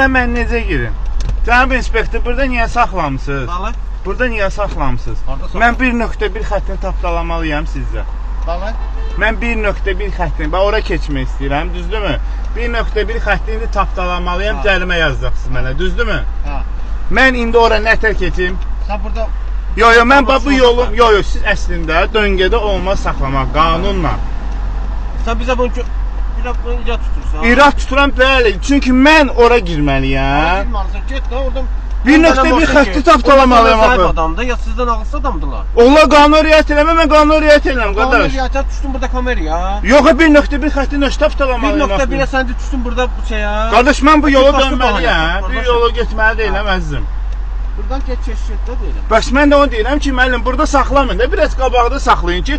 Burada mən necə girim? Cənab inspektor, burada niyə saxlamısınız? Dalı. Burada niyə saxlamısınız? Mən 1.1 xəttini tapdalamalıyam sizə. Dalı. Mən 1.1 xəttini, bax ora keçmək istəyirəm, düzdürmü? 1.1 xəttini tapdalamalıyam, cərimə yazacaqsınız mənə, düzdürmü? Hə. Mən indi ora nətər keçim? Sən burada... Yo, mən bu yolum, yo, siz əslində döngədə olmaz saxlamaq, qanunla. Sən bizə bunu irad tutursan. İrad tuturam, bəli, çünki mən ora girməliyəm. Girməlisən, get də oradan... 1.1 xətti tapdalamalıyam axı. Adamdır, ya sizdən ağılsız adamdırlar. Onlar qanuna riayət eləmə, mən qanuna riayət eləmirəm, qardaş. Qanuna riayət düşdün burada kameraya. Yox, 1.1 xətti nəşə tapdalamalıyım. 1.1-ə sən də düşdün burada bu şeyə. Qardaş, mən bu yola dönməliyəm, bir yola getməli deyiləm, əzizim. Buradan get keçişdə deyirəm. Bəs mən də onu deyirəm ki, müəllim, burada saxlamayın da, biraz qabaqda saxlayın ki,